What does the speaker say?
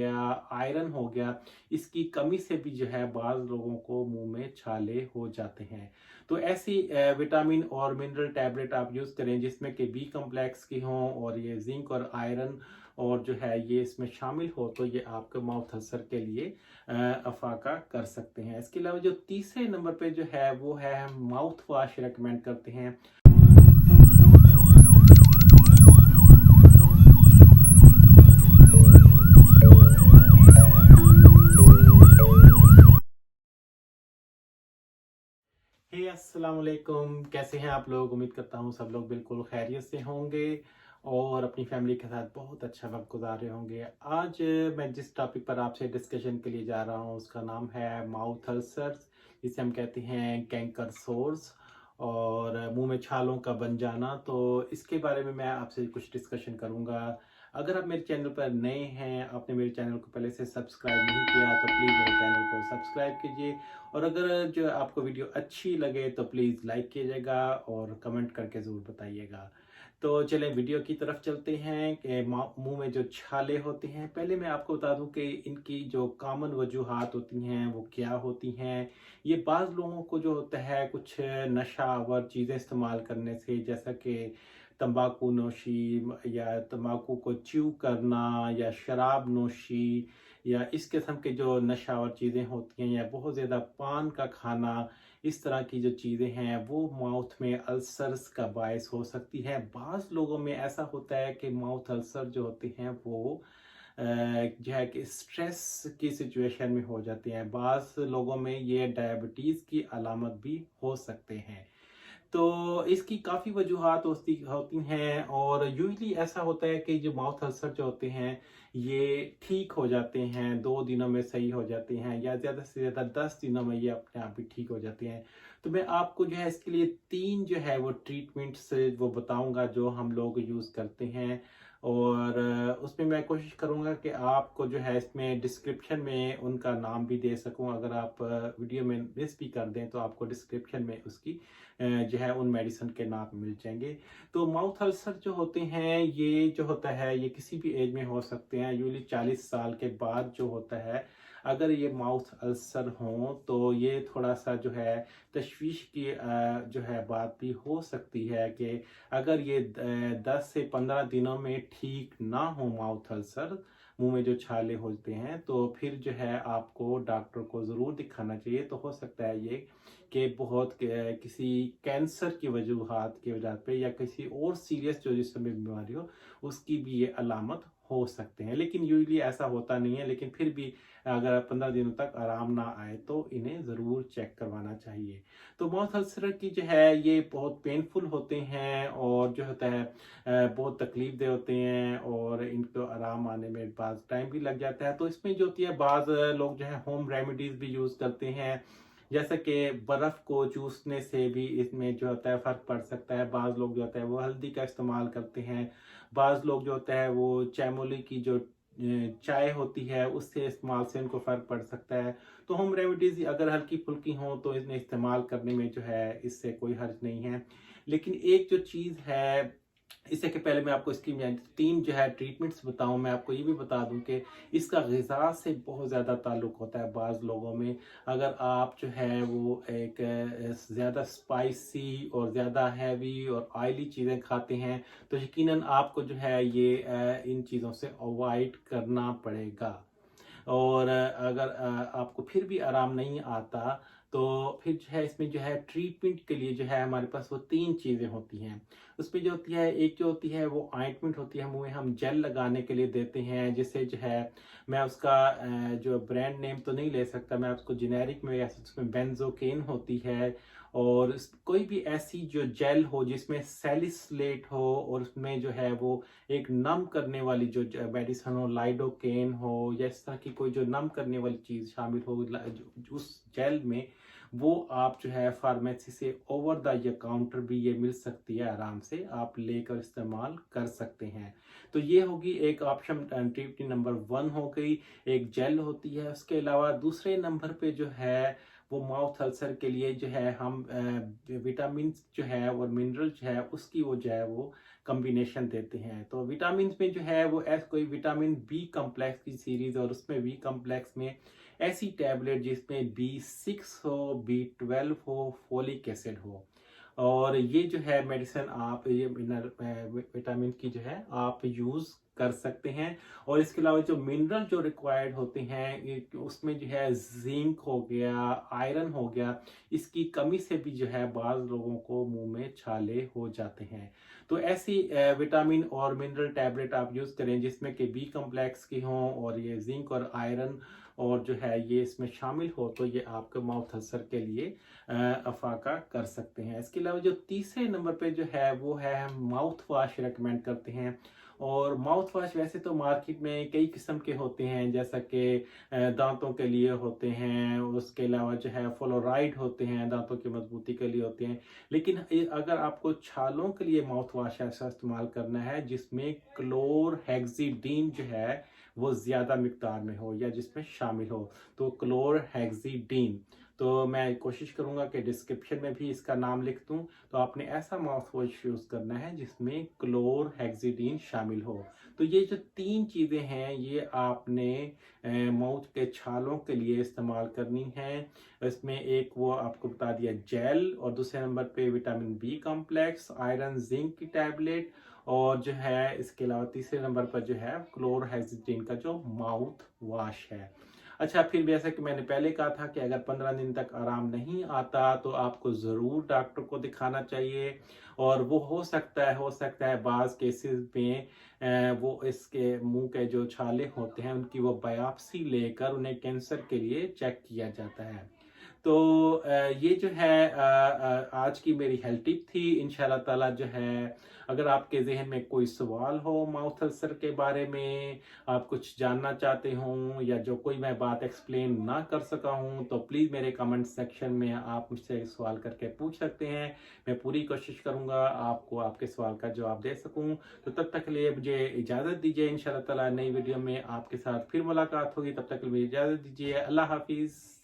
Iron हो गया, इसकी कमी से भी जो है बाज़ लोगों को मुँह में छाले हो जाते हैं। तो ऐसी विटामिन और मिनरल टैबलेट आप यूज़ करें जिसमें कि बी कॉम्प्लेक्स की हों और ये ज़िंक और आयरन और जो है ये इसमें शामिल हो, तो ये आपके माउथ अल्सर के लिए अफ़ाका कर सकते हैं। इसके अलावा जो तीसरे नंबर पे जो है वो है हम माउथ वॉश रिकमेंड करते हैं। हे अस्सलाम वालेकुम, कैसे हैं आप लोग? उम्मीद करता हूँ सब लोग बिल्कुल खैरियत से होंगे और अपनी फैमिली के साथ बहुत अच्छा वक्त गुजार रहे होंगे। आज मैं जिस टॉपिक पर आपसे डिस्कशन के लिए जा रहा हूँ उसका नाम है माउथ अल्सर्स, जिसे हम कहते हैं कैंकर सोर्स और मुंह में छालों का बन जाना। तो इसके बारे में मैं आपसे कुछ डिस्कशन करूँगा। अगर आप मेरे चैनल पर नए हैं, आपने मेरे चैनल को पहले से सब्सक्राइब नहीं किया तो प्लीज़ मेरे चैनल को सब्सक्राइब कीजिए और अगर जो आपको वीडियो अच्छी लगे तो प्लीज़ लाइक कीजिएगा और कमेंट करके ज़रूर बताइएगा। तो चलें वीडियो की तरफ चलते हैं कि मुंह में जो छाले होते हैं, पहले मैं आपको बता दूं कि इनकी जो कॉमन वजूहात होती हैं वो क्या होती हैं। ये बाज़ लोगों को जो होता है कुछ नशावर चीज़ें इस्तेमाल करने से, जैसा कि तंबाकू नोशी या तंबाकू को च्यू करना या शराब नोशी या इस किस्म के जो नशावर चीज़ें होती हैं या बहुत ज़्यादा पान का खाना, इस तरह की जो चीज़ें हैं वो माउथ में अल्सर्स का बायस हो सकती है। बाज़ लोगों में ऐसा होता है कि माउथ अल्सर जो होते हैं वो जो है कि स्ट्रेस की सिचुएशन में हो जाते हैं। बाज़ लोगों में ये डायबिटीज़ की अलामत भी हो सकते हैं। तो इसकी काफ़ी वजूहात होती होती हैं और यूजुअली ऐसा होता है कि जो माउथ अल्सर जो होते हैं ये ठीक हो जाते हैं, 2 दिनों में सही हो जाते हैं या ज़्यादा से ज़्यादा 10 दिनों में ये अपने आप ही ठीक हो जाते हैं। तो मैं आपको जो है इसके लिए 3 जो है वो ट्रीटमेंट्स वो बताऊँगा जो हम लोग यूज़ करते हैं और उसमें मैं कोशिश करूँगा कि आपको जो है इसमें डिस्क्रिप्शन में उनका नाम भी दे सकूँ। अगर आप वीडियो में मिस भी कर दें तो आपको डिस्क्रिप्शन में उसकी जो है उन मेडिसिन के नाम मिल जाएंगे। तो माउथ अल्सर जो होते हैं ये जो होता है ये किसी भी एज में हो सकते हैं। यूजुअली 40 साल के बाद जो होता है, अगर ये माउथ अल्सर हों तो ये थोड़ा सा जो है तशवीश की जो है बात भी हो सकती है कि अगर ये 10 से 15 दिनों में ठीक ना हो माउथ अल्सर, मुंह में जो छाले होते हैं, तो फिर जो है आपको डॉक्टर को ज़रूर दिखाना चाहिए। तो हो सकता है ये कि बहुत किसी कैंसर की वजूहात की वजह पे या किसी और सीरियस जो जिस्म में बीमारी हो उसकी भी ये अलामत हो सकते हैं। लेकिन यूजुअली ऐसा होता नहीं है, लेकिन फिर भी अगर 15 दिनों तक आराम ना आए तो इन्हें ज़रूर चेक करवाना चाहिए। तो माउथ अल्सर की जो है ये बहुत पेनफुल होते हैं और जो होता है बहुत तकलीफ दे होते हैं और इनको आराम आने में बाज़ टाइम भी लग जाता है। तो इसमें जो होती है बाज़ लोग जो है होम रेमेडीज़ भी यूज़ करते हैं, जैसे कि बर्फ़ को चूसने से भी इसमें जो होता है फ़र्क पड़ सकता है। बाज़ लोग जो होता है वो हल्दी का इस्तेमाल करते हैं। बाज़ लोग जो होता है वो चायमोली की जो चाय होती है उससे इस्तेमाल से उनको फ़र्क पड़ सकता है। तो होम रेमेडीज़ अगर हल्की-फुल्की हों तो इन्हें इस्तेमाल करने में जो है इससे कोई हर्ज नहीं है। लेकिन एक जो चीज़ है, इससे कि पहले मैं आपको इसकी मैं 3 जो है ट्रीटमेंट्स बताऊँ, मैं आपको ये भी बता दूँ कि इसका ग़िज़ा से बहुत ज़्यादा ताल्लुक़ होता है बाज़ लोगों में। अगर आप जो है वो एक ज़्यादा स्पाइसी और ज़्यादा हैवी और ऑयली चीज़ें खाते हैं तो यकीनन आपको जो है ये इन चीज़ों से अवॉइड करना पड़ेगा। और अगर आपको फिर भी आराम नहीं आता तो फिर जो है इसमें जो है ट्रीटमेंट के लिए जो है हमारे पास वो 3 चीज़ें होती हैं। उसमें जो होती है, एक जो होती है वो ऑइंटमेंट होती है, मुँह में हम जेल लगाने के लिए देते हैं, जिससे जो है मैं उसका जो ब्रांड नेम तो नहीं ले सकता, मैं उसको जेनेरिक में, या उसमें बेंज़ोकेन होती है और कोई भी ऐसी जो जेल हो जिसमें सैलिसिलेट हो और उसमें जो है वो एक नम करने वाली जो मेडिसिन हो, लाइडोकेन हो या इस तरह की कोई जो नम करने वाली चीज़ शामिल हो उस जेल में, वो आप जो है फार्मेसी से ओवर द काउंटर भी ये मिल सकती है, आराम से आप लेकर इस्तेमाल कर सकते हैं। तो ये होगी एक ऑप्शन, ट्रीटमेंट नंबर 1 हो गई, एक जेल होती है। उसके अलावा दूसरे नंबर पे जो है वो माउथ अल्सर के लिए जो है हम विटामिन जो है और मिनरल जो है उसकी वो जो है वो कम्बिनेशन देते हैं। तो विटामिन में जो है वो कोई विटामिन बी कम्प्लेक्स की सीरीज, और उसमें बी कम्प्लेक्स में ऐसी टैबलेट जिसमें B6 हो, B12 हो, फोलिक एसिड हो, और ये जो है मेडिसिन आप ये विटामिन की जो है आप यूज़ कर सकते हैं। और इसके अलावा जो मिनरल जो रिक्वायर्ड होते हैं उसमें जो है जिंक हो गया, आयरन हो गया, इसकी कमी से भी जो है बाज़ लोगों को मुंह में छाले हो जाते हैं। तो ऐसी विटामिन और मिनरल टैबलेट आप यूज़ करें जिसमें कि बी कम्प्लेक्स की हों और ये जिंक और आयरन और जो है ये इसमें शामिल हो, तो ये आपके माउथ अल्सर के लिए अफाका कर सकते हैं। इसके अलावा जो तीसरे नंबर पे जो है वो है हम माउथ वॉश रेकमेंड करते हैं। और माउथ वॉश वैसे तो मार्केट में कई किस्म के होते हैं, जैसा कि दांतों के लिए होते हैं, उसके अलावा जो है फ्लोराइड होते हैं, दांतों की मजबूती के लिए होते हैं। लेकिन अगर आपको छालों के लिए माउथ वॉश ऐसा इस्तेमाल करना है जिसमें क्लोरहेक्सिडीन जो है वो ज़्यादा मिकदार में हो या जिसमें शामिल हो, तो क्लोरहेक्सिडीन, तो मैं कोशिश करूंगा कि डिस्क्रिप्शन में भी इसका नाम लिख दूं। तो आपने ऐसा माउथ वॉश यूज़ करना है जिसमें क्लोरहेक्सिडीन शामिल हो। तो ये जो तीन चीज़ें हैं ये आपने माउथ के छालों के लिए इस्तेमाल करनी है। इसमें एक वो आपको बता दिया जेल, और दूसरे नंबर पे vitamin B complex, iron zinc की टैबलेट, और जो है इसके अलावा तीसरे नंबर पर जो है क्लोरहेक्सिडीन का जो माउथ वॉश है। अच्छा, फिर जैसा कि मैंने पहले कहा था कि अगर 15 दिन तक आराम नहीं आता तो आपको ज़रूर डॉक्टर को दिखाना चाहिए। और वो हो सकता है बाज़ केसेस में वो इसके मुंह के जो छाले होते हैं उनकी वो बायोप्सी लेकर उन्हें कैंसर के लिए चेक किया जाता है। तो ये जो है आज की मेरी हेल्थ टिप थी। इंशाल्लाह ताला जो है अगर आपके ज़हन में कोई सवाल हो माउथ अल्सर के बारे में, आप कुछ जानना चाहते हों या जो कोई मैं बात एक्सप्लेन ना कर सका हूँ, तो प्लीज़ मेरे कमेंट सेक्शन में आप मुझसे सवाल करके पूछ सकते हैं। मैं पूरी कोशिश करूँगा आपको आपके सवाल का जवाब दे सकूँ। तो तब तक के लिए मुझे इजाज़त दीजिए। इंशाल्लाह ताला नई वीडियो में आपके साथ फिर मुलाकात होगी। तब तक के लिए इजाज़त दीजिए। अल्लाह हाफिज़।